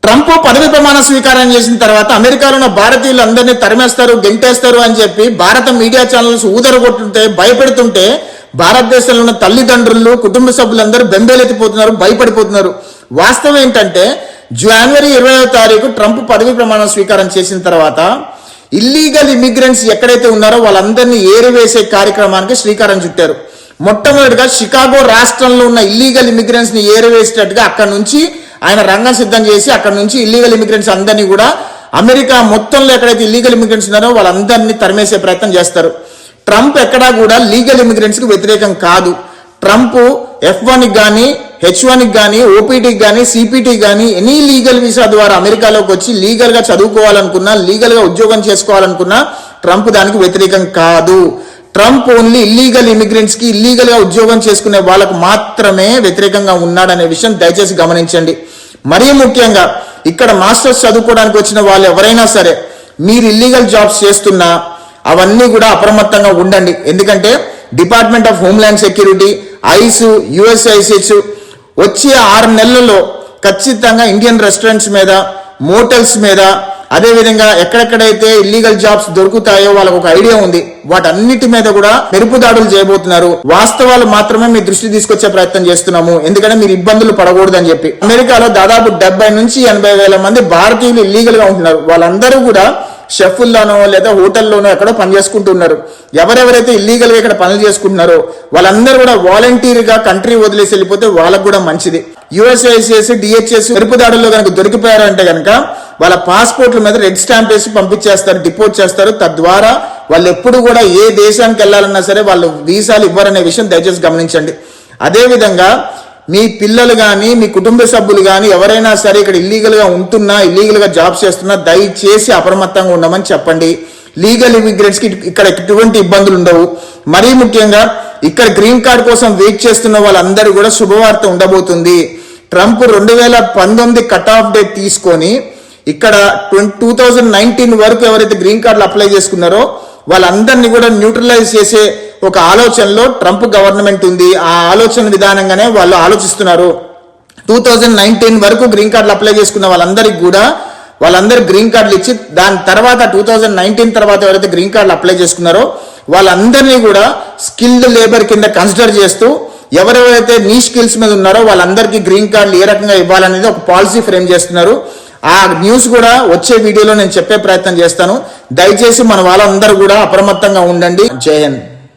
Trump పదవి ప్రమాణ స్వీకారం చేసిన తర్వాత అమెరికాలో ఉన్న భారతీయులందరినీ తరిమేస్తారు, గెంటేస్తారు అని చెప్పి భారత మీడియా ఛానల్స్ ఊదరగొట్టుంటే, భయపెడుతుంటే భారతదేశంలో ఉన్న తల్లిదండ్రులు, కుటుంబ సభ్యులందరూ బెంబేలెత్తిపోతున్నారు, భయపడిపోతున్నారు. వాస్తవం ఏంటంటే జనవరి 20వ తారీఖు ట్రంప్ పదవి ప్రమాణ స్వీకారం చేసిన తర్వాత ఇల్లీగల్ ఇమిగ్రెంట్స్ ఎక్కడైతే ఉన్నారో వాళ్ళందరినీ ఏరివేసే కార్యక్రమానికి శ్రీకారం చుట్టారు. మొట్టమొదటిగా షికాగో రాష్ట్రంలో ఉన్న ఇల్లీగల్ ఇమిగ్రెంట్స్ ని ఏరివేసేటట్టుగా అక్కడ నుంచి ఆయన రంగం సిద్ధం చేసి అక్కడ నుంచి ఇల్లీగల్ ఇమిగ్రెంట్స్ అందరినీ కూడా అమెరికా మొత్తంలో ఎక్కడైతే ఇల్లీగల్ ఇమిగ్రెంట్స్ ఉన్నారో వాళ్ళందరినీ తరిమేసే ప్రయత్నం చేస్తారు. ట్రంప్ ఎక్కడా కూడా లీగల్ ఇమిగ్రెంట్స్ కి వ్యతిరేకం కాదు. ట్రంప్ F1 కానీ H1 కానీ OPT కానీ CPT కానీ ఎనీ లీగల్ వీసా ద్వారా అమెరికాలోకి వచ్చి లీగల్ గా చదువుకోవాలనుకున్నా, లీగల్ గా ఉద్యోగం చేసుకోవాలనుకున్నా ట్రంప్ దానికి వ్యతిరేకం కాదు. ట్రంప్ ఓన్లీ ఇల్లీగల్ ఇమిగ్రెంట్స్ కి, ఇల్లీగల్ గా ఉద్యోగం చేసుకునే వాళ్ళకు మాత్రమే వ్యతిరేకంగా ఉన్నాడనే విషయం దయచేసి గమనించండి. మరీ ముఖ్యంగా ఇక్కడ మాస్టర్స్ చదువుకోవడానికి వచ్చిన వాళ్ళు ఎవరైనా సరే మీరు ఇల్లీగల్ జాబ్స్ చేస్తున్నా అవన్నీ కూడా అప్రమత్తంగా ఉండండి. ఎందుకంటే department of homeland security, ice, USIS వచ్చే 6 నెలల్లో ఖచ్చితంగా ఇండియన్ రెస్టారెంట్స్ మీద, మోటల్స్ మీద, అదేవిధంగా ఎక్కడెక్కడైతే ఇల్లీగల్ జాబ్స్ దొరుకుతాయో వాళ్ళకు ఒక ఐడియా ఉంది, వాటన్నిటి మీద కూడా మెరుపు దాడులు చేయబోతున్నారు. వాస్తవాలు మాత్రమే మీ దృష్టి తీసుకొచ్చే ప్రయత్నం చేస్తున్నాము, ఎందుకంటే మీరు ఇబ్బందులు పడకూడదని చెప్పి. అమెరికాలో దాదాపు 70 నుంచి 80 వేల మంది భారతీయులు ఇల్లీగల్ గా ఉంటున్నారు. వాళ్ళందరూ కూడా షెఫ్ల్లోనో లేదా హోటల్లోనో ఎక్కడో పని చేసుకుంటున్నారు. ఎవరెవరైతే ఇల్లీగల్ గా ఇక్కడ పనులు చేసుకుంటున్నారో వాళ్ళందరూ కూడా వాలంటీర్ గా కంట్రీ వదిలేసి వెళ్ళిపోతే వాళ్ళకు కూడా మంచిది. USIS, DHS మెరుపు దాడుల్లో కనుక దొరికిపోయారంటే కనుక వాళ్ళ పాస్పోర్ట్ల మీద రెడ్ స్టాంప్ వేసి పంపించేస్తారు, డిపోర్ట్ చేస్తారు. తద్వారా వాళ్ళు ఎప్పుడు కూడా ఏ దేశానికి వెళ్ళాలన్నా సరే వాళ్ళు వీసాలు ఇవ్వరనే విషయం దయచేసి గమనించండి. అదేవిధంగా మీ పిల్లలు కానీ, మీ కుటుంబ సభ్యులు కానీ ఎవరైనా సరే ఇక్కడ ఇల్లీగల్ గా ఉంటున్నా, ఇల్లీగల్ గా జాబ్స్ చేస్తున్నా దయచేసి అప్రమత్తంగా ఉండమని చెప్పండి. లీగల్ ఇమిగ్రెంట్స్ కి ఇక్కడ ఎటువంటి ఇబ్బందులు ఉండవు. మరీ ముఖ్యంగా ఇక్కడ గ్రీన్ కార్డ్ కోసం వెయిట్ చేస్తున్న వాళ్ళందరూ కూడా శుభవార్త ఉండబోతుంది. ట్రంప్ 2019 కట్ ఆఫ్ డేట్ తీసుకొని ఇక్కడ 2019 వరకు ఎవరైతే గ్రీన్ కార్డులు అప్లై చేసుకున్నారో వాళ్ళందరినీ కూడా న్యూట్రలైజ్ చేసే ఒక ఆలోచనలో ట్రంప్ గవర్నమెంట్ ఉంది. ఆ ఆలోచన విధానంగానే వాళ్ళు ఆలోచిస్తున్నారు. 2019 వరకు గ్రీన్ కార్డులు అప్లై చేసుకున్న వాళ్ళందరికీ కూడా వాళ్ళందరూ గ్రీన్ కార్డులు ఇచ్చి దాని తర్వాత 2019 తర్వాత ఎవరైతే గ్రీన్ కార్డులు అప్లై చేసుకున్నారో వాళ్ళందరినీ కూడా స్కిల్డ్ లేబర్ కింద కన్సిడర్ చేస్తూ ఎవరెవరైతే నీ స్కిల్స్ మీద ఉన్నారో వాళ్ళందరికీ గ్రీన్ కార్డులు ఏ రకంగా ఇవ్వాలనేది ఒక పాలసీ ఫ్రేమ్ చేస్తున్నారు. ఆ న్యూస్ కూడా వచ్చే వీడియోలో నేను చెప్పే ప్రయత్నం చేస్తాను. దయచేసి మన వాళ్ళందరూ కూడా అప్రమత్తంగా ఉండండి. జై హింద్.